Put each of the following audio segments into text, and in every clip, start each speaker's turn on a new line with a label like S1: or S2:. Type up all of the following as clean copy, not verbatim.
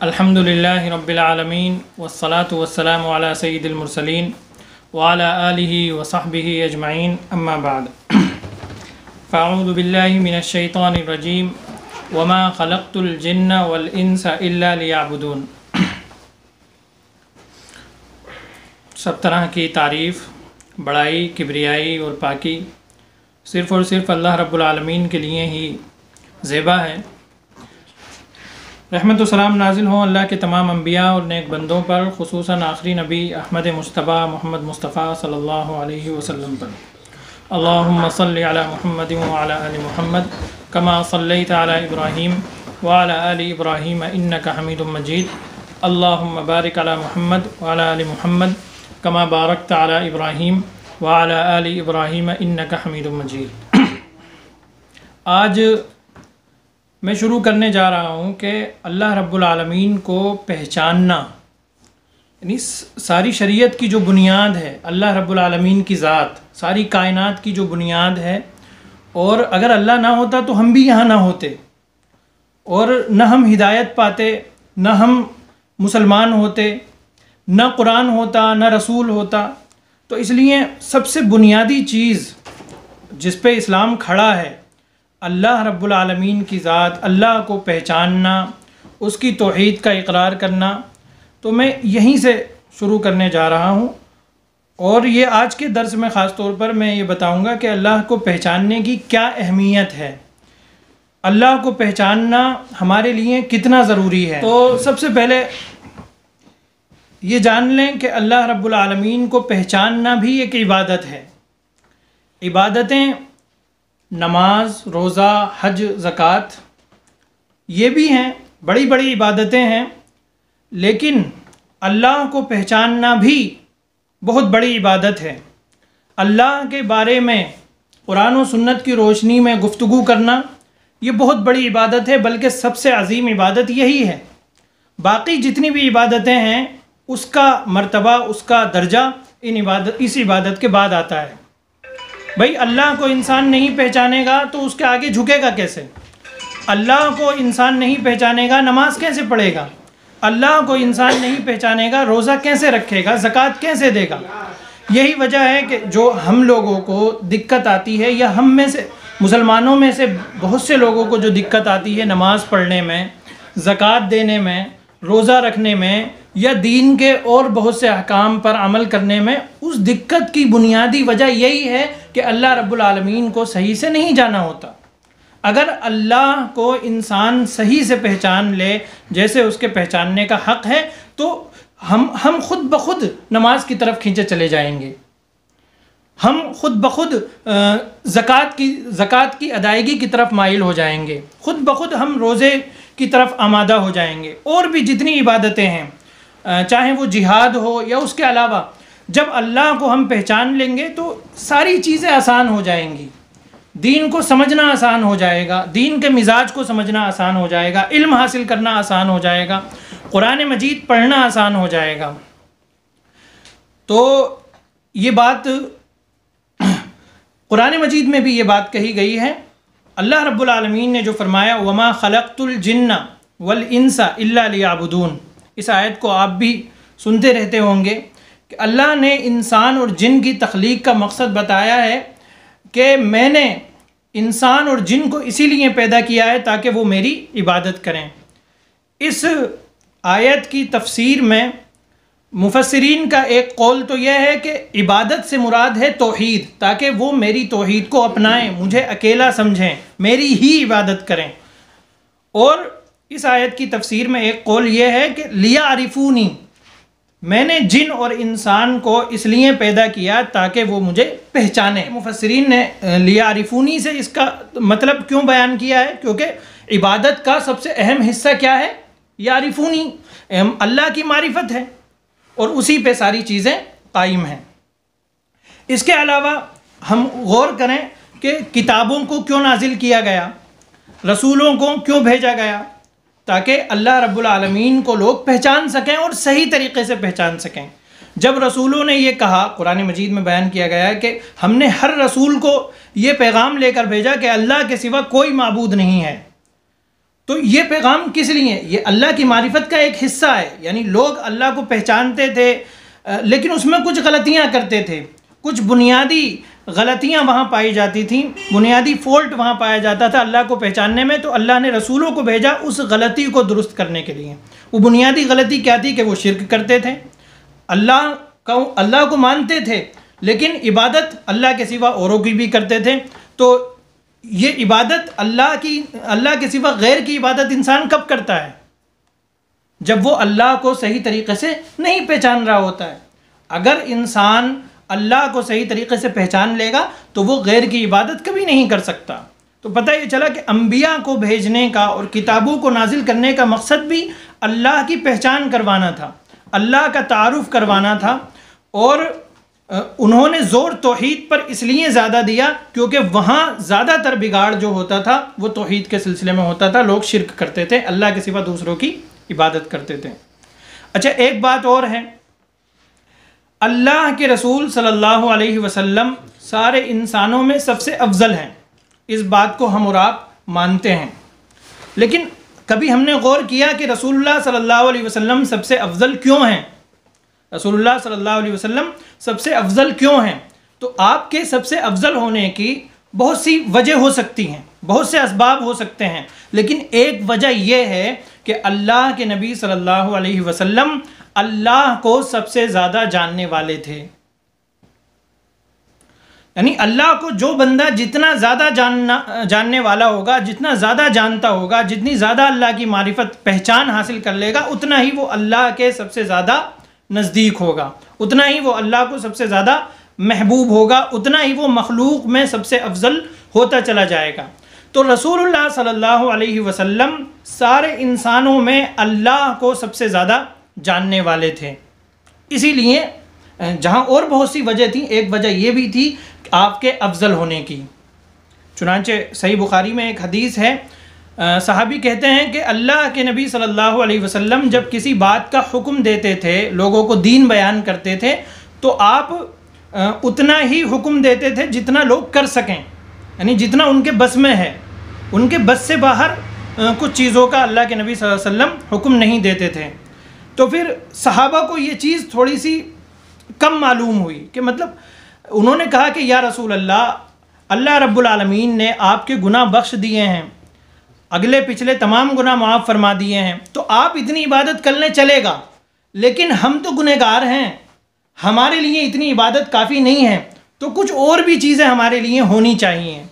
S1: अल्हम्दुलिल्लाहि रब्बिल आलमीन वस्सलातु वस्सलामु अला सय्यिदिल मुरसलीन व अला आलिहि व सहबिहि अजमईन अम्मा बाद। फ़अऊज़ु बिल्लाहि मिनश शैतानिर रजीम वमा खलक़्तुल जिन्ना वल इंसा इल्ला लियअबुदून। सब तरह की तारीफ़, बड़ाई, किब्रियाई और पाकी सिर्फ़ और सिर्फ अल्लाह रब्बुल आलमीन के लिए ही ज़ेबा है। रहमत व सलाम नाजिल हों अल्लाह के तमाम अंबिया और नेक बंदों पर, खुसूसन आखिरी नबी अहमद मुस्तफ़ा मोहम्मद मुस्तफ़ा सल्लल्लाहु अलैहि वसल्लम पर। अल्लाहुम्मा सल्लि अला मुहम्मदिन व अला आलि मुहम्मद कमा सल्लैता अला इब्राहीम व अला आलि इब्राहीम इन्नका हमीदुम मजीद। अल्लाहुम्मा बारिक अला मुहम्मद व अला आलि मुहम्मद कमा बारकता अला इब्राहीम व अला आलि इब्राहीम इन्नका हमीदुम मजीद। आज मैं शुरू करने जा रहा हूँ कि अल्लाह रब्बुल आलमीन को पहचानना, यानी सारी शरीयत की जो बुनियाद है अल्लाह रब्बुल आलमीन की ज़ात, सारी कायनात की जो बुनियाद है। और अगर अल्लाह ना होता तो हम भी यहाँ ना होते और न हम हिदायत पाते, न हम मुसलमान होते, न कुरान होता, न रसूल होता। तो इसलिए सबसे बुनियादी चीज़ जिस पे इस्लाम खड़ा है अल्लाह रब्बुल आलमीन की ज़ात, अल्लाह को पहचानना, उसकी तौहीद का इकरार करना। तो मैं यहीं से शुरू करने जा रहा हूँ और ये आज के दर्स में ख़ास तौर पर मैं ये बताऊँगा कि अल्लाह को पहचानने की क्या अहमियत है, अल्लाह को पहचानना हमारे लिए कितना ज़रूरी है। तो सबसे पहले ये जान लें कि अल्लाह रब्बुल आलमीन को पहचानना भी एक इबादत है। इबादतें नमाज, रोज़ा, हज, ज़कात ये भी हैं, बड़ी बड़ी इबादतें हैं। लेकिन अल्लाह को पहचानना भी बहुत बड़ी इबादत है। अल्लाह के बारे में कुरान और सुन्नत की रोशनी में गुफ्तगू करना ये बहुत बड़ी इबादत है, बल्कि सबसे अजीम इबादत यही है। बाकी जितनी भी इबादतें हैं उसका मर्तबा, उसका दर्जा इस इबादत के बाद आता है। भाई अल्लाह को इंसान नहीं पहचानेगा तो उसके आगे झुकेगा कैसे? अल्लाह को इंसान नहीं पहचानेगा, नमाज कैसे पढ़ेगा? अल्लाह को इंसान नहीं पहचानेगा, रोज़ा कैसे रखेगा, ज़कात कैसे देगा? यही वजह है कि जो हम लोगों को दिक्कत आती है, या हम में से मुसलमानों में से बहुत से लोगों को जो दिक्कत आती है नमाज़ पढ़ने में, ज़कात देने में, रोज़ा रखने में, या दीन के और बहुत से अहकाम पर अमल करने में, उस दिक्कत की बुनियादी वजह यही है कि अल्लाह रब्बुल आलमीन को सही से नहीं जाना होता। अगर अल्लाह को इंसान सही से पहचान ले जैसे उसके पहचानने का हक़ है, तो हम खुद ब खुद नमाज की तरफ खींचे चले जाएंगे। हम खुद ब खुद ज़कात की अदायगी की तरफ माइल हो जाएंगे। खुद ब खुद हम रोज़े की तरफ आमादा हो जाएंगे। और भी जितनी इबादतें हैं, चाहे वो जिहाद हो या उसके अलावा, जब अल्लाह को हम पहचान लेंगे तो सारी चीज़ें आसान हो जाएंगी। दीन को समझना आसान हो जाएगा, दीन के मिजाज को समझना आसान हो जाएगा, इल्म हासिल करना आसान हो जाएगा, कुरान मजीद पढ़ना आसान हो जाएगा। तो ये बात कुरान मजीद में भी ये बात कही गई है। अल्लाह रब्बुल आलमीन ने जो फरमाया, वमा खलक़्तुल जिन्ना वल इंसा इल्ला लियअबुदून, इस आयत को आप भी सुनते रहते होंगे कि अल्लाह ने इंसान और जिन की तख्लीक का मकसद बताया है कि मैंने इंसान और जिन को इसीलिए पैदा किया है ताकि वो मेरी इबादत करें। इस आयत की तफसीर में मुफस्सिरीन का एक कौल तो यह है कि इबादत से मुराद है तौहीद, ताकि वो मेरी तौहीद को अपनाएं, मुझे अकेला समझें, मेरी ही इबादत करें। और इस आयत की तफसीर में एक कौल ये है कि लिया आरिफूनी, मैंने जिन और इंसान को इसलिए पैदा किया ताकि वो मुझे पहचाने। मुफस्सिरीन ने लिया आरिफूनी से इसका मतलब क्यों बयान किया है? क्योंकि इबादत का सबसे अहम हिस्सा क्या है? यारिफूनी, अल्लाह की मारिफत है और उसी पे सारी चीज़ें कायम हैं। इसके अलावा हम गौर करें कि किताबों को क्यों नाजिल किया गया, रसूलों को क्यों भेजा गया, ताकि अल्लाह रब्बुल आलमीन को लोग पहचान सकें और सही तरीक़े से पहचान सकें। जब रसूलों ने ये कहा, कुरान मजीद में बयान किया गया है कि हमने हर रसूल को ये पैगाम लेकर भेजा कि अल्लाह के सिवा कोई माबूद नहीं है, तो ये पैगाम किस लिए? ये अल्लाह की मारिफत का एक हिस्सा है। यानी लोग अल्लाह को पहचानते थे लेकिन उसमें कुछ गलतियां करते थे, कुछ बुनियादी गलतियां वहाँ पाई जाती थी, बुनियादी फॉल्ट वहाँ पाया जाता था अल्लाह को पहचानने में। तो अल्लाह ने रसूलों को भेजा उस गलती को दुरुस्त करने के लिए। वो बुनियादी गलती क्या थी कि वो शिर्क करते थे, अल्लाह को मानते थे लेकिन इबादत अल्लाह के सिवा औरों की भी करते थे। तो ये इबादत अल्लाह के सिवा गैर की इबादत इंसान कब करता है? जब वो अल्लाह को सही तरीक़े से नहीं पहचान रहा होता है। अगर इंसान अल्लाह को सही तरीक़े से पहचान लेगा तो वो गैर की इबादत कभी नहीं कर सकता। तो पता ये चला कि अंबिया को भेजने का और किताबों को नाजिल करने का मकसद भी अल्लाह की पहचान करवाना था, अल्लाह का तारुफ करवाना था। और उन्होंने ज़ोर तौहीद पर इसलिए ज़्यादा दिया क्योंकि वहाँ ज़्यादातर बिगाड़ जो होता था वो तौहीद के सिलसिले में होता था। लोग शिर्क करते थे, अल्लाह के सिवा दूसरों की इबादत करते थे। अच्छा, एक बात और है, अल्लाह के रसूल सल्लल्लाहु अलैहि वसल्लम सारे इंसानों में सबसे अफजल हैं। इस बात को हम और आप मानते हैं, लेकिन कभी हमने गौर किया कि रसूलुल्लाह सल्लल्लाहु अलैहि वसल्लम सबसे अफजल क्यों हैं? रसूलुल्लाह सल्लल्लाहु अलैहि वसल्लम सबसे अफजल क्यों हैं? तो आपके सबसे अफजल होने की बहुत सी वजह हो सकती हैं, बहुत से असबाब हो सकते हैं, लेकिन एक वजह यह है कि अल्लाह के नबी सल्लल्लाहु अलैहि वसल्लम अल्लाह को सबसे ज़्यादा जानने वाले थे। यानी अल्लाह को जो बंदा जितना ज़्यादा जानने वाला होगा, जितना ज़्यादा जानता होगा, जितनी ज़्यादा अल्लाह की मारिफत पहचान हासिल कर लेगा, उतना ही वो अल्लाह के सबसे ज़्यादा नज़दीक होगा, उतना ही वो अल्लाह को सबसे ज़्यादा महबूब होगा, उतना ही वो मखलूक में सबसे अफजल होता चला जाएगा। तो रसूलुल्लाह सल्लल्लाहु अलैहि वसल्लम सारे इंसानों में अल्लाह को सबसे ज़्यादा जानने वाले थे। इसीलिए जहाँ और बहुत सी वजह थी, एक वजह यह भी थी आपके अफजल होने की। चुनांचे सही बुखारी में एक हदीस है, सहाबी कहते हैं कि अल्लाह के नबी सल्लल्लाहु अलैहि वसल्लम जब किसी बात का हुक्म देते थे, लोगों को दीन बयान करते थे, तो आप उतना ही हुक्म देते थे जितना लोग कर सकें, यानी जितना उनके बस में है। उनके बस से बाहर कुछ चीज़ों का अल्लाह के नबी सल्लल्लाहु अलैहि वसल्लम हुक्म नहीं देते थे। तो फिर सहाबा को ये चीज़ थोड़ी सी कम मालूम हुई कि मतलब उन्होंने कहा कि या रसूल अल्लाह, अल्लाह रब्बुल आलमीन ने आपके गुनाह बख्श दिए हैं, अगले पिछले तमाम गुनाह माफ़ फरमा दिए हैं, तो आप इतनी इबादत करने चलेगा, लेकिन हम तो गुनहगार हैं, हमारे लिए इतनी इबादत काफ़ी नहीं है, तो कुछ और भी चीज़ें हमारे लिए होनी चाहिए।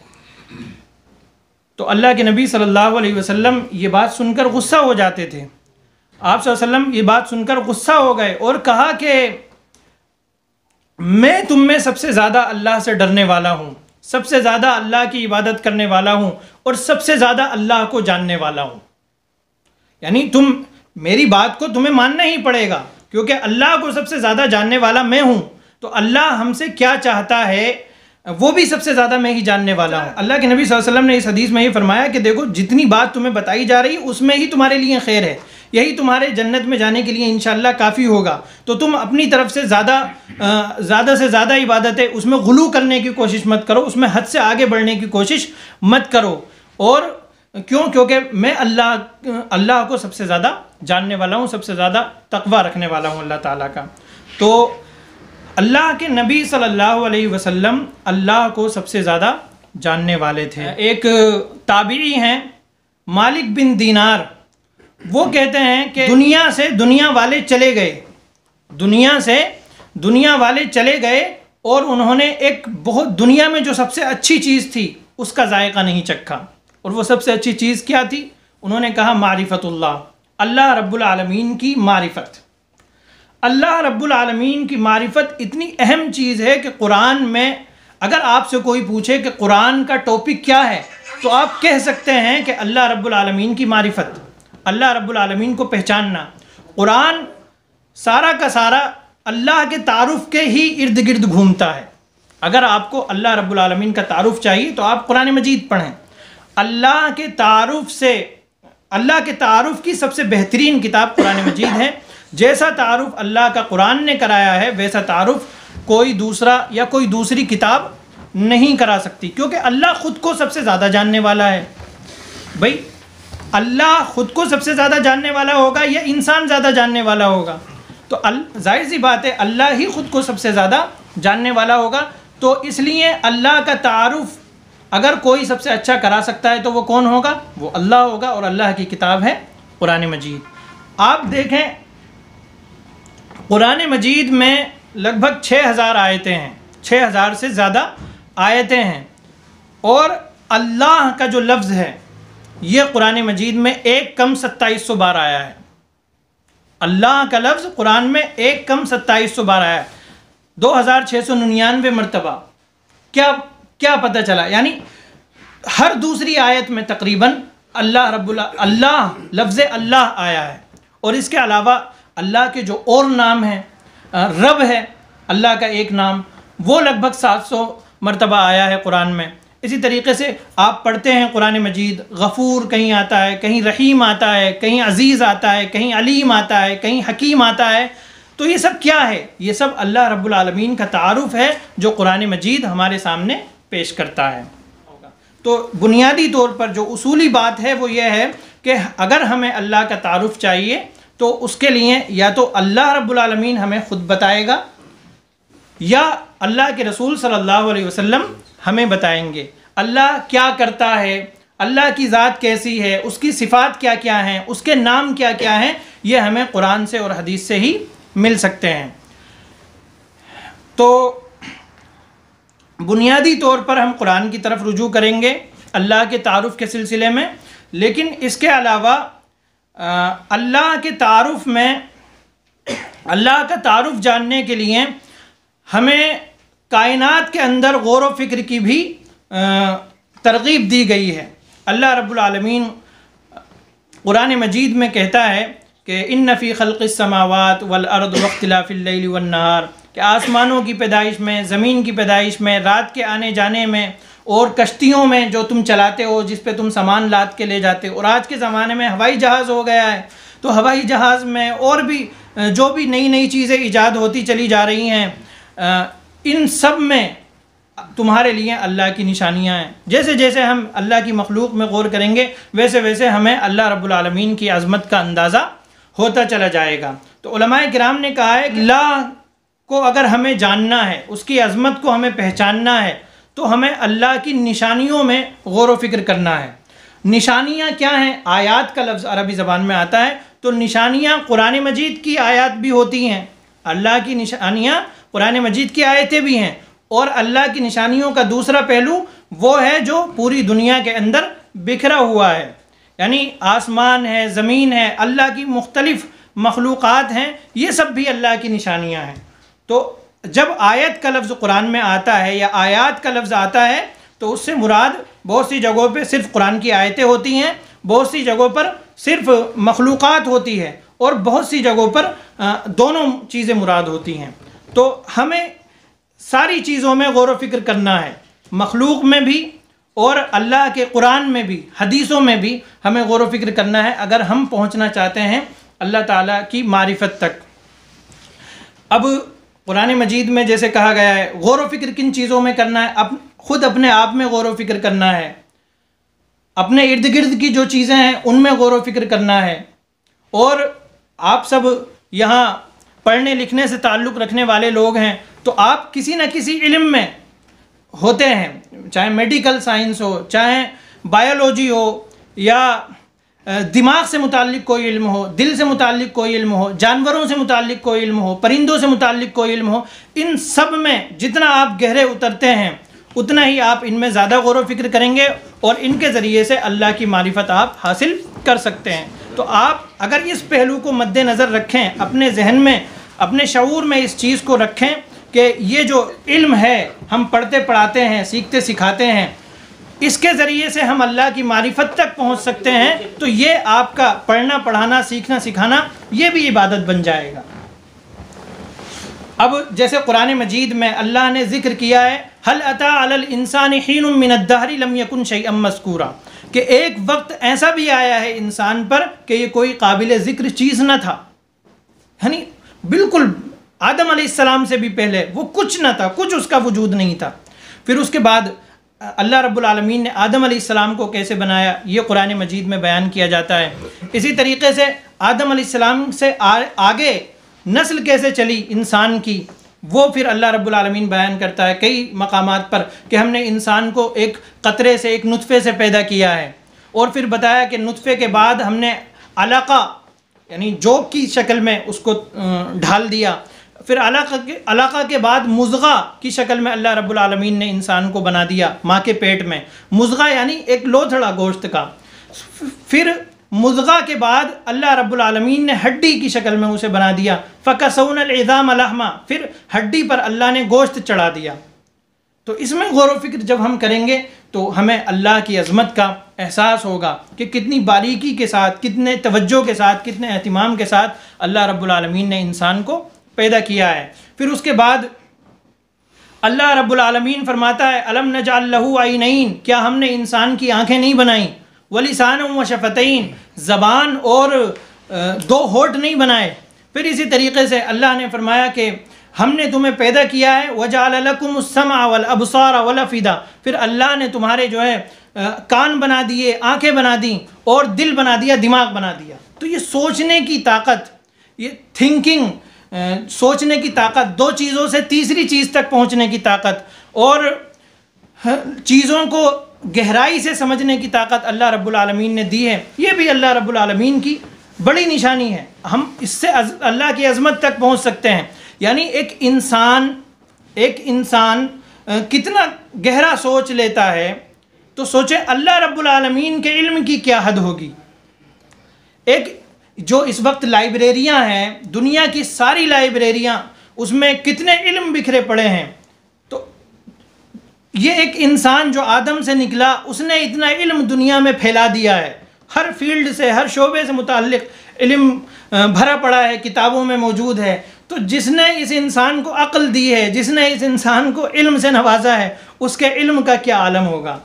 S1: तो अल्लाह के नबी सल्लल्लाहु अलैहि वसल्लम ये बात सुनकर गुस्सा हो जाते थे। आप सल्लल्लाहु अलैहि वसल्लम ये बात सुनकर गुस्सा हो गए और कहा कि मैं तुम में सबसे ज़्यादा अल्लाह से डरने वाला हूँ, सबसे ज़्यादा अल्लाह की इबादत करने वाला हूँ और सबसे ज़्यादा अल्लाह को जानने वाला हूँ। यानी तुम मेरी बात को तुम्हें मानना ही पड़ेगा, क्योंकि अल्लाह को सबसे ज़्यादा जानने वाला मैं हूँ, तो अल्लाह हमसे क्या चाहता है वो भी सबसे ज़्यादा मैं ही जानने वाला हूँ। अल्लाह के नबी सल्लल्लाहु अलैहि वसल्लम ने इस हदीस में ये फरमाया कि देखो, जितनी बात तुम्हें बताई जा रही है उसमें ही तुम्हारे लिए खैर है, यही तुम्हारे जन्नत में जाने के लिए इंशाअल्लाह काफ़ी होगा। तो तुम अपनी तरफ से ज़्यादा से ज़्यादा इबादतें, उसमें गुलू करने की कोशिश मत करो, उसमें हद से आगे बढ़ने की कोशिश मत करो। और क्यों? क्योंकि मैं अल्लाह को सबसे ज़्यादा जानने वाला हूँ, सबसे ज़्यादा तक़वा रखने वाला हूँ अल्लाह ताला का। तो अल्लाह के नबी सल्लल्लाहु अलैहि वसल्लम अल्लाह को सबसे ज़्यादा जानने वाले थे। एक ताबीई हैं मालिक बिन दीनार, वो कहते हैं कि दुनिया से दुनिया वाले चले गए, दुनिया से दुनिया वाले चले गए और उन्होंने एक बहुत दुनिया में जो सबसे अच्छी चीज़ थी उसका जायका नहीं चखा। और वो सबसे अच्छी चीज़ क्या थी? उन्होंने कहा मारिफतुल्लाह, अल्लाह रब्बुल आलमीन की मारिफत। अल्लाह रब्बुल आलमीन की मारिफत इतनी अहम चीज़ है कि कुरान में अगर आपसे कोई पूछे कि कुरान का टॉपिक क्या है, तो आप कह सकते हैं कि अल्लाह रब्बुल आलमीन की मारिफत, अल्लाह रब्बुल आलमीन को पहचानना। कुरान सारा का सारा अल्लाह के तारुफ के ही इर्द गिर्द घूमता है। अगर आपको अल्लाह रब्बुल आलमीन का तारुफ चाहिए तो आप कुरान मजीद पढ़ें। अल्लाह के तारुफ की सबसे बेहतरीन किताब कुरान मजीद है। जैसा तारुफ अल्लाह का कुरान ने कराया है, वैसा तारुफ कोई दूसरा या कोई दूसरी किताब नहीं करा सकती, क्योंकि अल्लाह ख़ुद को सबसे ज़्यादा जानने वाला है। भाई अल्लाह ख़ुद को सबसे ज़्यादा जानने वाला होगा या इंसान ज़्यादा जानने वाला होगा? तो जाहिर सी बात है अल्लाह ही ख़ुद को सबसे ज़्यादा जानने वाला होगा। तो इसलिए अल्लाह का तारुफ़ अगर कोई सबसे अच्छा करा सकता है तो वो कौन होगा? वो अल्लाह होगा, और अल्लाह की किताब है कुरान मजीद। आप देखें कुरान मजीद में लगभग 6000 आयतें हैं, 6000 से ज़्यादा आयतें हैं, और अल्लाह का जो लफ्ज़ है ये कुरान मजीद में एक कम 2700 बार आया है। अल्लाह का लफ्ज़ कुरान में एक कम 2700 बार आया है, 2699 मरतबा। क्या पता चला? यानी हर दूसरी आयत में तकरीबन अल्लाह लफ्ज़ अल्लाह आया है। और इसके अलावा अल्लाह के जो और नाम हैं, रब है अल्लाह का एक नाम, वो लगभग 700 मरतबा आया है कुरान में। इसी तरीके से आप पढ़ते हैं कुरान मजीद, गफ़ूर कहीं आता है, कहीं रहीम आता है, कहीं अज़ीज़ आता है, कहीं अलीम आता है, कहीं हकीम आता है। तो ये सब क्या है? ये सब अल्लाह रब्बुल आलमीन का तारुफ़ है जो कुरान मजीद हमारे सामने पेश करता है। तो बुनियादी तौर पर जो उसूली बात है वो ये है कि अगर हमें अल्लाह का तारुफ़ चाहिए तो उसके लिए या तो अल्लाह रब्बुल आलमीन हमें ख़ुद बताएगा या अल्लाह के रसूल सल्लल्लाहु अलैहि वसल्लम हमें बताएंगे। अल्लाह क्या करता है, अल्लाह की ज़ात कैसी है, उसकी सिफ़ात क्या क्या हैं, उसके नाम क्या क्या हैं, ये हमें कुरान से और हदीस से ही मिल सकते हैं। तो बुनियादी तौर पर हम कुरान की तरफ रुजू करेंगे अल्लाह के तारुफ़ के सिलसिले में। लेकिन इसके अलावा अल्लाह के तारुफ़ में, अल्लाह का तारुफ़ जानने के लिए हमें कायनात के अंदर गौर व फ़िक्र की भी तरग़ीब दी गई है। अल्लाह रब्बुल आलमीन कुरान मजीद में कहता है कि इन्न फ़ी ख़ल्क़िस समावात वल अर्द वख्तिलाफ़िल लैली वन नहार, कि आसमानों की पैदाइश में, ज़मीन की पैदाइश में, रात के आने जाने में, और कश्तियों में जो तुम चलाते हो, जिस पे तुम सामान लाद के ले जाते हो। और आज के ज़माने में हवाई जहाज़ हो गया है, तो हवाई जहाज़ में और भी जो भी नई नई चीज़ें ईजाद होती चली जा रही हैं, इन सब में तुम्हारे लिए अल्लाह की निशानियाँ हैं। जैसे जैसे हम अल्लाह की मखलूक में गौर करेंगे वैसे वैसे हमें अल्लाह रब्बुल आलमीन की अज़मत का अंदाज़ा होता चला जाएगा। तो उलमाए किराम ने कहा है कि अल्लाह को अगर हमें जानना है, उसकी अज़मत को हमें पहचानना है, तो हमें अल्लाह की निशानियों में गौर व फ़िक्र करना है। निशानियाँ क्या हैं? आयात का लफ्ज़ अरबी ज़बान में आता है, तो निशानियाँ कुरान मजीद की आयत भी होती हैं, अल्लाह की निशानियाँ कुरान मजीद की आयतें भी हैं। और अल्लाह की निशानियों का दूसरा पहलू वो है जो पूरी दुनिया के अंदर बिखरा हुआ है, यानी आसमान है, ज़मीन है, अल्लाह की मुख्तलिफ़ मखलूक़ात हैं, ये सब भी अल्लाह की निशानियाँ हैं। तो जब आयत का लफ्ज़ कुरान में आता है या आयात का लफ्ज़ आता है तो उससे मुराद बहुत सी जगहों पे सिर्फ़ कुरान की आयतें होती हैं, बहुत सी जगहों पर सिर्फ़ मखलूक़ात होती है, और बहुत सी जगहों पर दोनों चीज़ें मुराद होती हैं। तो हमें सारी चीज़ों में गौर व फ़िक्र करना है, मखलूक़ में भी और अल्लाह के कुरान में भी, हदीसों में भी हमें गौर व फ़िक्र करना है अगर हम पहुँचना चाहते हैं अल्लाह ताला की मारिफत तक। अब कुरान मजीद में जैसे कहा गया है गौर व फ़िक्र किन चीज़ों में करना है, अब ख़ुद अपने आप में गौर व फ़िक्र करना है, अपने इर्द गिर्द की जो चीज़ें हैं उनमें गौर व फ़िक्र करना है। और आप सब यहाँ पढ़ने लिखने से ताल्लुक़ रखने वाले लोग हैं, तो आप किसी न किसी इल्म में होते हैं, चाहे मेडिकल साइंस हो, चाहे बायोलॉजी हो, या दिमाग से मुताल्लिक़ कोई इल्म हो, दिल से मुताल्लिक़ कोई इल्म हो, जानवरों से मुताल्लिक़ कोई इल्म हो, परिंदों से मुताल्लिक़ कोई इल्म हो। इन सब में जितना आप गहरे उतरते हैं उतना ही आप इनमें ज़्यादा गौर व फ़िक्र करेंगे और इनके ज़रिए से अल्लाह की मारिफत आप हासिल कर सकते हैं। तो आप अगर इस पहलू को मद्देनज़र रखें, अपने जहन में, अपने शऊर में इस चीज़ को रखें कि ये जो इल्म है हम पढ़ते पढ़ाते हैं, सीखते सिखाते हैं, इसके ज़रिए से हम अल्लाह की मारिफत तक पहुँच सकते हैं, तो ये आपका पढ़ना पढ़ाना सीखना सिखाना ये भी इबादत बन जाएगा। अब जैसे कुरान मजीद में अल्लाह ने ज़िक्र किया है हल अता अलल इंसानि हीनुम मिनद दहरी लम यकुन शैअम मज़कूरा, कि एक वक्त ऐसा भी आया है इंसान पर कि ये कोई काबिल ज़िक्र चीज़ न था, यानी बिल्कुल आदम अलैहिस्सलाम से भी पहले वो कुछ न था, कुछ उसका वजूद नहीं था। फिर उसके बाद अल्लाह रब्बुल आलमीन ने आदम अलैहिस्सलाम को कैसे बनाया, ये कुरान मजीद में बयान किया जाता है। इसी तरीके से आदम अलैहिस्सलाम से आगे नस्ल कैसे चली इंसान की, वो फिर अल्लाह रब्बुल आलमीन बयान करता है कई मकामात पर कि हमने इंसान को एक कतरे से, एक नुतफ़े से पैदा किया है, और फिर बताया कि नुतफ़े के बाद हमने अलका यानी जोक की शक्ल में उसको ढाल दिया, फिर अलका के बाद मुज़ग़ा की शक्ल में अल्लाह रब्बुल आलमीन ने इंसान को बना दिया माँ के पेट में। मुज़ग़ा यानी एक लोथड़ा गोश्त का। फिर मुज़ग़ा के बाद अल्लाह रब्बुल आलमीन ने हड्डी की शक्ल में उसे बना दिया। फ़कसौनल इज़ाम लहमा, फिर हड्डी पर अल्लाह ने गोश्त चढ़ा दिया। तो इसमें गौर व फिक्र जब हम करेंगे तो हमें अल्लाह की अज़मत का एहसास होगा कि कितनी बारीकी के साथ, कितने तवज्जो के साथ, कितने एहतिमाम के साथ अल्लाह रब्बुल आलमीन ने इंसान को पैदा किया है। फिर उसके बाद अल्लाह रब्बुल आलमीन फरमाता है अलम नजअल लहू ऐनैन, क्या हमने इंसान की आँखें नहीं बनाई, वलिसान व शफ़तैन, ज़बान और दो होठ नहीं बनाए। फिर इसी तरीके से अल्लाह ने फरमाया कि हमने तुम्हें पैदा किया है, वजअल लकुमुस समअ वल अब्सार वल अफ़िदा, फिर अल्लाह ने तुम्हारे जो है कान बना दिए, आँखें बना दी, और दिल बना दिया, दिमाग बना दिया। तो ये सोचने की ताकत, ये थिंकिंग, सोचने की ताकत, दो चीज़ों से तीसरी चीज़ तक पहुँचने की ताकत, और चीज़ों को गहराई से समझने की ताकत अल्लाह रब्बुल आलमीन ने दी है। ये भी अल्लाह रब्बुल आलमीन की बड़ी निशानी है। हम इससे अल्लाह की अज़मत तक पहुँच सकते हैं। यानी एक इंसान कितना गहरा सोच लेता है, तो सोचे अल्लाह रब्बुल आलमीन के इल्म की क्या हद होगी। एक जो इस वक्त लाइब्रेरियां हैं, दुनिया की सारी लाइब्रेरियां, उसमें कितने इल्म बिखरे पड़े हैं। तो ये एक इंसान जो आदम से निकला, उसने इतना इल्म दुनिया में फैला दिया है। हर फील्ड से, हर शोबे से मुताल्लिक़ इल्म भरा पड़ा है, किताबों में मौजूद है। तो जिसने इस इंसान को अक्ल दी है, जिसने इस इंसान को इल्म से नवाजा है, उसके इल्म का क्या आलम होगा,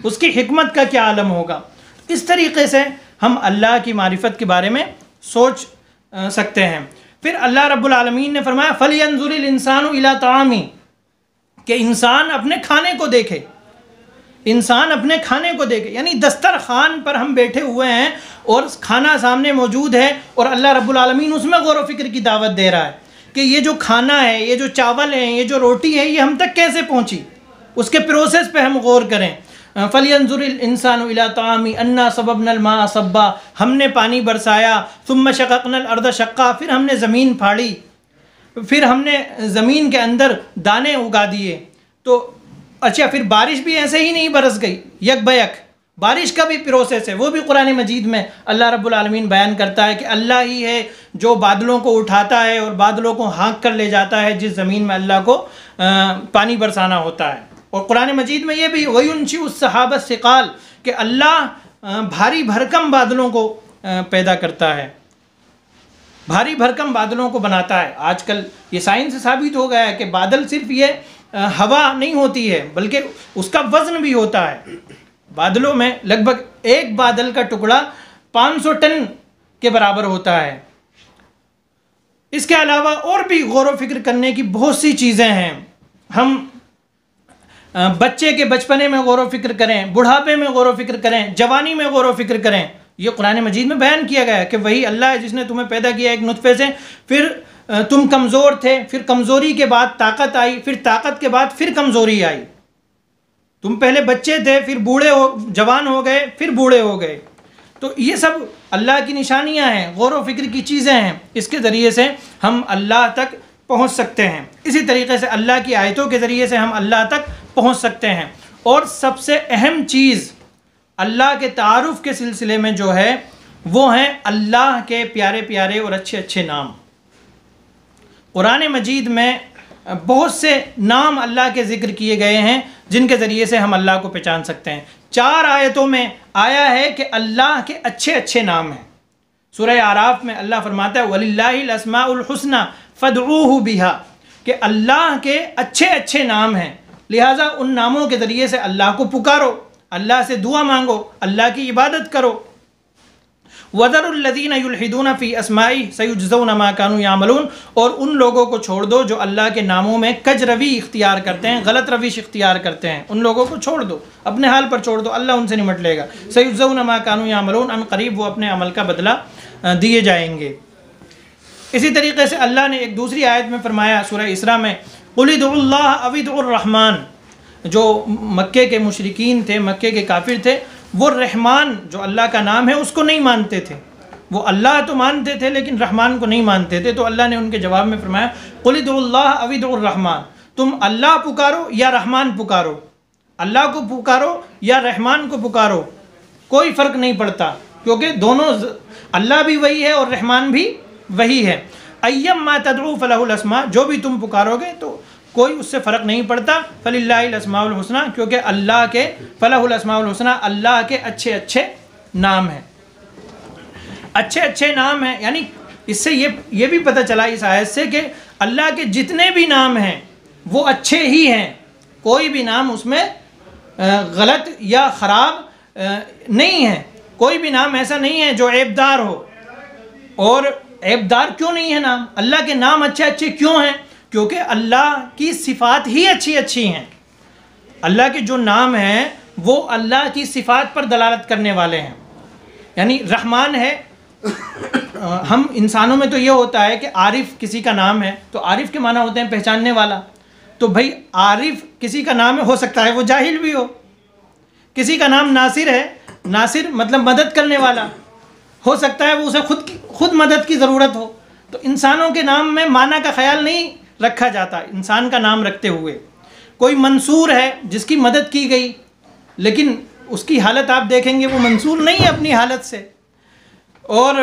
S1: उसकी हिकमत का क्या आलम होगा। इस तरीके से हम अल्लाह की मारिफत के बारे में सोच सकते हैं। फिर अल्लाह रब्बुल आलमीन ने फरमाया फलयंजुरिल इंसानु इला तामी, कि इंसान अपने खाने को देखे, इंसान अपने खाने को देखे। यानी दस्तरखान पर हम बैठे हुए हैं और खाना सामने मौजूद है, और अल्लाह रब्बुल आलमीन उसमें गौर व फिक्र की दावत दे रहा है कि ये जो खाना है, ये जो चावल है, ये जो रोटी है, ये हम तक कैसे पहुँची, उसके प्रोसेस पे हम गौर करें। फलयंजुरिल इंसानु इला तामी अन्ना सबबनल मा सब्बा, हमने पानी बरसाया, सुम्मा शक़क़नल अर्द शक़्क़ा, फिर हमने ज़मीन फाड़ी, फिर हमने ज़मीन के अंदर दाने उगा दिए। तो अच्छा, फिर बारिश भी ऐसे ही नहीं बरस गई यक बयक, बारिश का भी प्रोसेस है। वो भी कुरान मजीद में अल्लाह रब्बुल आलमीन बयान करता है कि अल्लाह ही है जो बादलों को उठाता है और बादलों को हाँक कर ले जाता है जिस ज़मीन में अल्लाह को पानी बरसाना होता है। और कुरान मजीद में ये भी वयुनशिउस सहाबत सिक़ाल, कि अल्लाह भारी भरकम बादलों को पैदा करता है, भारी भरकम बादलों को बनाता है। आजकल ये साइंस से साबित हो गया है कि बादल सिर्फ ये हवा नहीं होती है, बल्कि उसका वज़न भी होता है। बादलों में लगभग एक बादल का टुकड़ा 500 टन के बराबर होता है। इसके अलावा और भी गौर व फिक्र करने की बहुत सी चीज़ें हैं। हम बच्चे के बचपने में गौर व फिक्र करें, बुढ़ापे में गौर व फिक्र करें, जवानी में गौर व फिक्र करें। ये कुरान मजीद में बयान किया गया है कि वही अल्लाह है जिसने तुम्हें पैदा किया एक नुतफ़े से, फिर तुम कमज़ोर थे, फिर कमज़ोरी के बाद ताकत आई, फिर ताकत के बाद फिर कमज़ोरी आई। तुम पहले बच्चे थे, फिर बूढ़े हो, जवान हो गए, फिर बूढ़े हो गए। तो ये सब अल्लाह की निशानियां हैं, गौर व फिक्र की चीज़ें हैं। इसके ज़रिए से हम अल्लाह तक पहुंच सकते हैं। इसी तरीके से अल्लाह की आयतों के ज़रिए से हम अल्लाह तक पहुंच सकते हैं। और सबसे अहम चीज़ अल्लाह के तारुफ़ के सिलसिले में जो है, वो हैं अल्लाह के प्यारे प्यारे और अच्छे अच्छे नाम। कुरान मजीद में बहुत से नाम अल्लाह के ज़िक्र किए गए हैं जिनके ज़रिए से हम अल्लाह को पहचान सकते हैं। 4 आयतों में आया है कि अल्लाह के अच्छे अच्छे नाम हैं। सूरह आराफ में अल्लाह फरमाता है वलिल्लाहिल अस्माउल हुस्ना फदऊहु बिहा, कि अल्लाह के अच्छे अच्छे नाम हैं, लिहाजा उन नामों के ज़रिए से अल्लाह को पुकारो, अल्लाह से दुआ मांगो, अल्लाह की इबादत करो। वज़रुल्लज़ीन युल्हिदून फ़ी अस्माई सयुजज़ौन मा कानू यामलून, और उन लोगों को छोड़ दो जो अल्लाह के नामों में कज रवी इख्तियार करते हैं, गलत रविश इख्तियार करते हैं, उन लोगों को छोड़ दो, अपने हाल पर छोड़ दो, अल्लाह उनसे निमट लेगा। सयुजज़ौन मा कानू यामलून, अन करीब वो अपने अमल का बदला दिए जाएंगे। इसी तरीके से अल्लाह ने एक दूसरी आयत में फरमाया सूरह इसरा में, कुल उदुल्लाह अव उदुर रहमान, जो मक्के के मुशरिकीन थे, मक्के के काफिर थे, वो रहमान जो अल्लाह का नाम है उसको नहीं मानते थे। वो अल्लाह तो मानते थे लेकिन रहमान को नहीं मानते थे। तो अल्लाह ने उनके जवाब में फरमाया, कुल उदुल्लाह अव उदुर रहमान, तुम अल्लाह पुकारो या रहमान पुकारो, अल्लाह को पुकारो या रहमान को पुकारो, कोई फ़र्क नहीं पड़ता, क्योंकि दोनों, अल्लाह भी वही है और रहमान भी वही है। अय्यम्मा तदउ फलहुल अस्मा, जो भी तुम पुकारोगे तो कोई उससे फ़र्क नहीं पड़ता। फलिल्लाहिल अस्माउल हुस्ना, क्योंकि अल्लाह के फलहुल अस्माउल हुस्ना, अल्लाह के अच्छे अच्छे नाम हैं, अच्छे अच्छे नाम हैं। यानी इससे ये भी पता चला इस आयत से कि अल्लाह के जितने भी नाम हैं वो अच्छे ही हैं, कोई भी नाम उसमें गलत या ख़राब नहीं है। कोई भी नाम ऐसा नहीं है जो ऐबदार हो। और ऐबदार क्यों नहीं है नाम? अल्लाह के नाम अच्छे अच्छे क्यों हैं? क्योंकि अल्लाह की सिफ़ात ही अच्छी अच्छी हैं। अल्लाह के जो नाम हैं वो अल्लाह की सिफ़ात पर दलालत करने वाले हैं। यानी रहमान है, हम इंसानों में तो ये होता है कि आरिफ किसी का नाम है तो आरिफ के माना होते हैं पहचानने वाला। तो भाई आरिफ किसी का नाम है, हो सकता है वो जाहिल भी हो। किसी का नाम नासिर है, नासिर मतलब मदद करने वाला, हो सकता है वो उसे खुद मदद की ज़रूरत हो। तो इंसानों के नाम में माना का ख्याल नहीं रखा जाता इंसान का नाम रखते हुए। कोई मंसूर है जिसकी मदद की गई, लेकिन उसकी हालत आप देखेंगे वो मंसूर नहीं है अपनी हालत से। और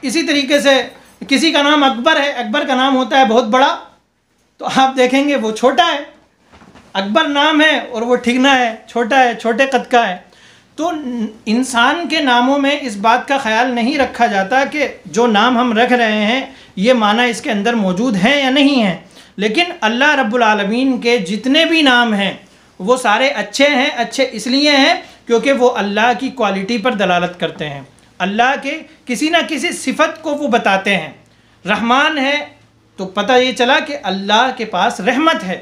S1: इसी तरीके से किसी का नाम अकबर है, अकबर का नाम होता है बहुत बड़ा, तो आप देखेंगे वो छोटा है। अकबर नाम है और वो ठिगना है, छोटा है, छोटे कद का है। तो इंसान के नामों में इस बात का ख्याल नहीं रखा जाता कि जो नाम हम रख रहे हैं ये माना इसके अंदर मौजूद है या नहीं है। लेकिन अल्लाह रब्बुल आलमीन के जितने भी नाम हैं वो सारे अच्छे हैं। अच्छे इसलिए हैं क्योंकि वो अल्लाह की क्वालिटी पर दलालत करते हैं, अल्लाह के किसी न किसी सिफत को वो बताते हैं। रहमान है तो पता ये चला कि अल्लाह के पास रहमत है।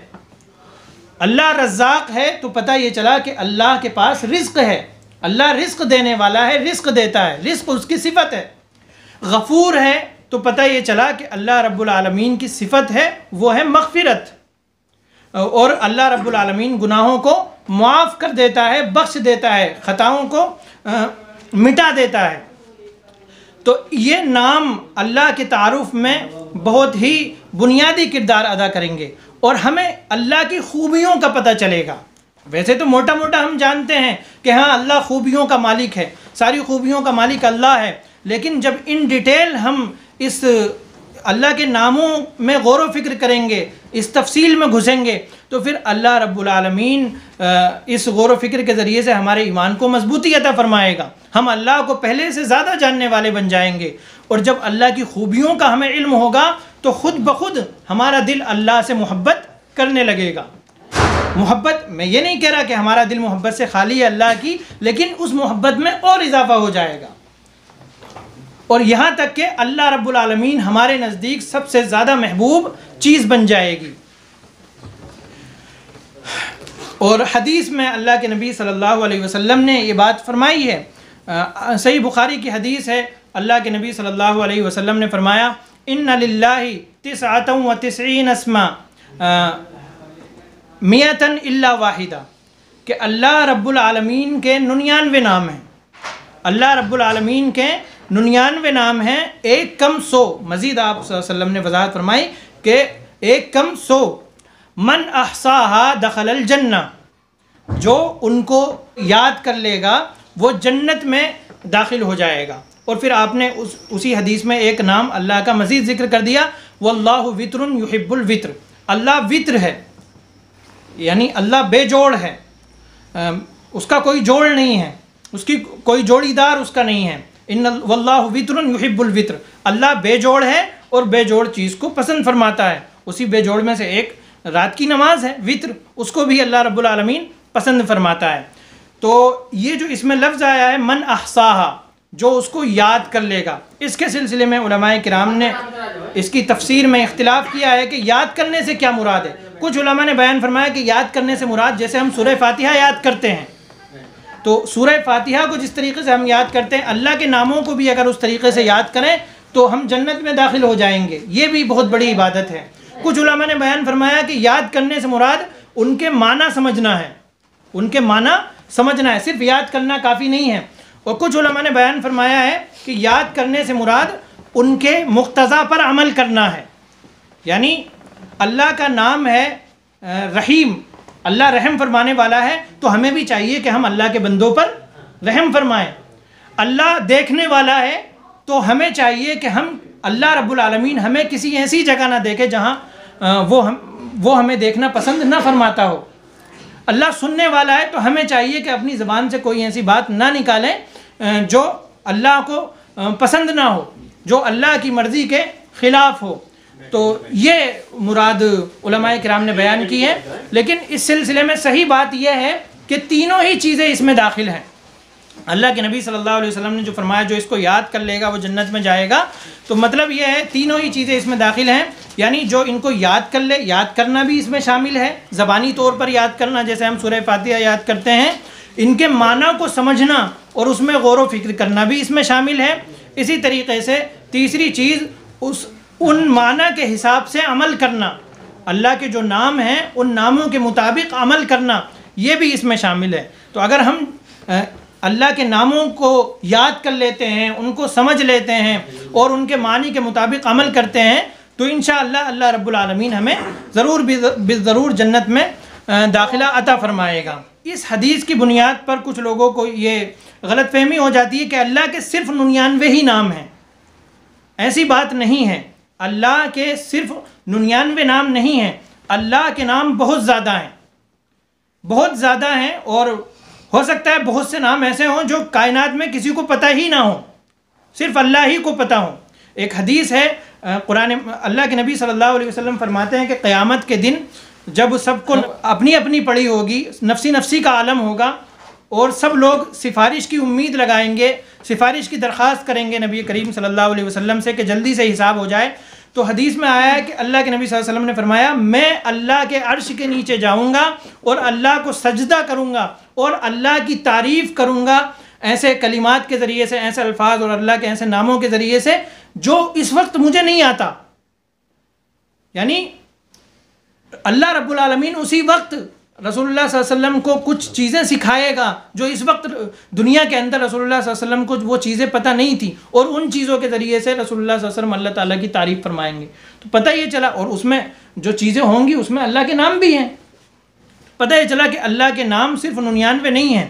S1: अल्लाह रज़्ज़ाक़ है तो पता ये चला कि अल्लाह के पास रिज़्क़ है, अल्लाह रिज़्क़ देने वाला है, रिज़्क़ देता है, रिज़्क़ उसकी सिफ़त है। गफ़ूर है तो पता ये चला कि अल्लाह रब्बुल आलमीन की सिफ़त है वो है मग़फ़िरत, और अल्लाह रब्बुल आलमीन गुनाहों को मुआफ़ कर देता है, बख्श देता है, ख़ताओं को मिटा देता है। तो ये नाम अल्लाह के तारुफ़ में बहुत ही बुनियादी किरदार अदा करेंगे और हमें अल्लाह की खूबियों का पता चलेगा। वैसे तो मोटा मोटा हम जानते हैं कि हाँ अल्लाह खूबियों का मालिक है, सारी खूबियों का मालिक अल्लाह है, लेकिन जब इन डिटेल हम इस अल्लाह के नामों में गौर व फिक्र करेंगे, इस तफसील में घुसेंगे, तो फिर अल्लाह रब्बुल आलमीन इस गौर व फिक्र के ज़रिए से हमारे ईमान को मजबूती अता फ़रमाएगा। हम अल्लाह को पहले से ज़्यादा जानने वाले बन जाएंगे। और जब अल्लाह की खूबियों का हमें इल्म होगा तो ख़ुद ब खुद हमारा दिल अल्लाह से मोहब्बत करने लगेगा। मोहब्बत, मैं ये नहीं कह रहा कि हमारा दिल मोहब्बत से खाली है अल्लाह की, लेकिन उस मोहब्बत में और इजाफ़ा हो जाएगा और यहाँ तक कि अल्लाह रब्बुल आलमीन हमारे नज़दीक सबसे ज़्यादा महबूब चीज़ बन जाएगी। और हदीस में अल्लाह के नबी सल्लल्लाहु अलैहि वसल्लम ने ये बात फरमाई है, सही बुखारी की हदीस है। अल्लाह के नबी सल्लल्लाहु अलैहि वसल्लम ने फरमाया, इन्ना लिल्लाहि तिसअतन व तिसईन अस्मा मियतन इल्ला वाहिदा, कि अल्लाह रब्बुल आलमीन के 99 नाम हैं। अल्लाह रब्बुल आलमीन के 99 नाम हैं, एक कम 100। मज़ीद आप सल्लल्लाहु अलैहि वसल्लम ने वज़ाहत फरमाई कि एक कम 100। मन अहसाहा दखलल जन्ना, जो उनको याद कर लेगा वो जन्नत में दाखिल हो जाएगा। और फिर आपने उसी हदीस में एक नाम अल्लाह का मज़ीद ज़िक्र कर दिया, वल्लाहु वित्रुन युहिब्बुल वित्र, अल्लाह वित्र है, यानी अल्लाह बेजोड़ है, उसका कोई जोड़ नहीं है, उसकी कोई जोड़ीदार उसका नहीं है। इन्ना वल्लाहु वित्रुन युहिब्बुल वित्र, अल्लाह बेजोड़ है और बेजोड़ चीज़ को पसंद फरमाता है। उसी बेजोड़ में से एक रात की नमाज है, वित्र, उसको भी अल्लाह रब्बुल आलमीन पसंद फरमाता है। तो ये जो इसमें लफ्ज़ आया है मन अहसाहा, जो उसको याद कर लेगा। इसके सिलसिले में उलमाए किराम ने इसकी तफसीर में इख्तिलाफ किया है कि याद करने से क्या मुराद है। कुछ उलमा ने बयान फरमाया कि याद करने से मुराद जैसे हम सूरह फातिहा याद करते हैं, तो सूरह फातिहा को जिस तरीके से हम याद करते हैं, अल्लाह के नामों को भी अगर उस तरीके से याद करें तो हम जन्नत में दाखिल हो जाएंगे। ये भी बहुत बड़ी इबादत है। कुछ उलमा ने बयान फरमाया कि याद करने से मुराद उनके माना समझना है, उनके माना समझना है, सिर्फ याद करना काफ़ी नहीं है। और कुछ उलमा ने बयान फरमाया है कि याद करने से मुराद उनके मुक्तज़ा पर अमल करना है। यानी अल्लाह का नाम है रहीम, अल्लाह रहम फरमाने वाला है, तो हमें भी चाहिए कि हम अल्लाह के बंदों पर रहम फरमाएं। अल्लाह देखने वाला है, तो हमें चाहिए कि हम अल्लाह रब्बुल आलमीन हमें किसी ऐसी जगह ना देखे जहाँ वो हमें देखना पसंद ना फरमाता हो। अल्लाह सुनने वाला है, तो हमें चाहिए कि अपनी ज़बान से कोई ऐसी बात ना निकालें जो अल्लाह को पसंद ना हो, जो अल्लाह की मर्ज़ी के ख़िलाफ़ हो। तो ये मुराद उलमाए किराम ने बयान की है। लेकिन इस सिलसिले में सही बात यह है कि तीनों ही चीज़ें इसमें दाखिल हैं। अल्लाह के नबी सल्लल्लाहु अलैहि वसल्लम ने जो फरमाया जो इसको याद कर लेगा वो जन्नत में जाएगा, तो मतलब ये है तीनों ही चीज़ें इसमें दाखिल हैं। यानी जो इनको याद कर ले, याद करना भी इसमें शामिल है, ज़बानी तौर पर याद करना, जैसे हम सूरह फातिहा याद करते हैं, इनके माना को समझना और उसमें गौर व फिक्र करना भी इसमें शामिल है। इसी तरीके से तीसरी चीज़ उन माना के हिसाब से अमल करना, अल्लाह के जो नाम हैं उन नामों के मुताबिक अमल करना, ये भी इसमें शामिल है। तो अगर हम अल्लाह के नामों को याद कर लेते हैं, उनको समझ लेते हैं और उनके मानी के मुताबिक अमल करते हैं, तो इंशाअल्लाह अल्लाह रब्बुल आलमीन हमें ज़रूर जन्नत में दाखिला अता फ़रमाएगा। इस हदीस की बुनियाद पर कुछ लोगों को ये गलतफहमी हो जाती है कि अल्लाह के सिर्फ 99 ही नाम हैं। ऐसी बात नहीं है, अल्लाह के सिर्फ 99 नाम नहीं हैं, अल्लाह के नाम बहुत ज़्यादा हैं, बहुत ज़्यादा हैं। और हो सकता है बहुत से नाम ऐसे हों जो कायनात में किसी को पता ही ना हो, सिर्फ अल्लाह ही को पता हो। एक हदीस है कुरान, अल्लाह के नबी सल्लल्लाहु अलैहि वसल्लम फरमाते हैं कि क़यामत के दिन जब सबको अपनी अपनी पड़ी होगी, नफसी नफसी का आलम होगा और सब लोग सिफारिश की उम्मीद लगाएंगे, सिफारिश की दरख्वास्त करेंगे नबी करीम सल्लल्लाहु अलैहि वसल्लम से कि जल्दी से हिसाब हो जाए। तो हदीस में आया है कि अल्लाह के नबी सल्लल्लाहु अलैहि वसल्लम ने फरमाया, मैं अल्लाह के अर्श के नीचे जाऊँगा और अल्लाह को सजदा करूँगा और अल्लाह की तारीफ़ करूँगा ऐसे कलिमात के ज़रिए से, ऐसे अल्फाज और अल्लाह के ऐसे नामों के ज़रिए से जो इस वक्त मुझे नहीं आता। यानी अल्लाह रब्बुल आलमीन उसी वक्त रसूलुल्लाह सल्लल्लाहु अलैहि वसल्लम को कुछ चीज़ें सिखाएगा जो इस वक्त दुनिया के अंदर रसूलुल्लाह सल्लल्लाहु अलैहि वसल्लम को वो चीज़ें पता नहीं थी, और उन चीज़ों के ज़रिए से रसूलुल्लाह सल्लल्लाहु अलैहि वसल्लम अल्लाह ताला की तारीफ़ फरमाएंगे। तो पता ये चला, और उसमें जो चीज़ें होंगी उसमें अल्लाह के नाम भी हैं। पता ये चला कि अल्लाह के नाम सिर्फ 99 नहीं हैं।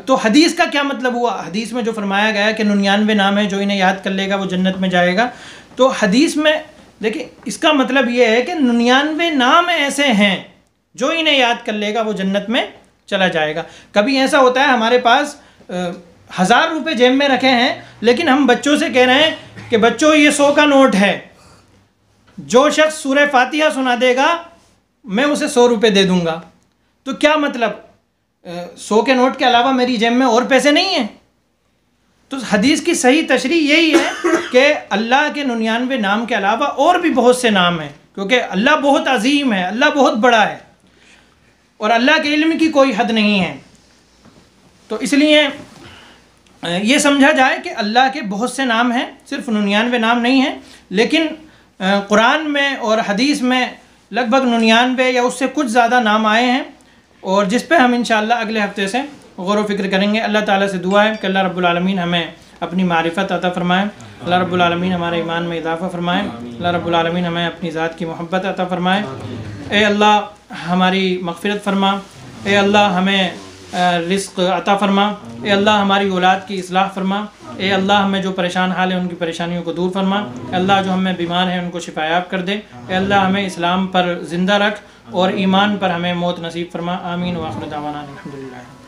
S1: तो हदीस का क्या मतलब हुआ? हदीस में जो फरमाया गया कि 99 नाम है, जो इन्हें याद कर लेगा वो जन्नत में जाएगा। तो हदीस में देखिए इसका मतलब ये है कि 99 नाम ऐसे हैं जो इन्हें याद कर लेगा वो जन्नत में चला जाएगा। कभी ऐसा होता है हमारे पास 1000 रुपये जेब में रखे हैं, लेकिन हम बच्चों से कह रहे हैं कि बच्चों ये 100 का नोट है, जो शख्स सूरह फातिहा सुना देगा मैं उसे 100 रुपये दे दूँगा। तो क्या मतलब 100 के नोट के अलावा मेरी जेब में और पैसे नहीं हैं? तो हदीस की सही तशरीह यही है कि अल्लाह के 99 नाम के अलावा और भी बहुत से नाम हैं, क्योंकि अल्लाह बहुत अजीम है, अल्लाह बहुत बड़ा है और अल्लाह के इल्म की कोई हद नहीं है। तो इसलिए ये समझा जाए कि अल्लाह के बहुत से नाम हैं, सिर्फ 99 नाम नहीं हैं। लेकिन कुरान में और हदीस में लगभग 99 या उससे कुछ ज़्यादा नाम आए हैं, और जिस पे हम इंशाअल्लाह अगले हफ्ते से गौर व फिक्र करेंगे। अल्लाह ताला से दुआ है कि अल्लाह रब्बुल आलमीन हमें अपनी मारिफत अता फ़रमाए, अल्लाह रब्बुल आलमीन हमारे ईमान में इजाफ़ा फ़रमाए, अल्लाह रब्बुल आलमीन हमें अपनी ज़ात की मोहब्बत अता फ़रमाए। ए अल्लाह हमारी मग़फ़िरत फ़रमा, ए अल्लाह हमें रिज़्क़ अता फ़रमा, ए अल्लाह हमारी औलाद की इस्लाह फ़रमा, ए अल्लाह हमें जो परेशान हाल है उनकी परेशानियों को दूर फ़रमा, ए अल्लाह जो हमें बीमार हैं उनको शिफायाब कर दे, ए अल्लाह हमें इस्लाम पर ज़िंदा रख और ईमान पर हमें मौत नसीब फ़रमा। आमीन व आखिर दावाना अल्हम्दुलिल्लाह।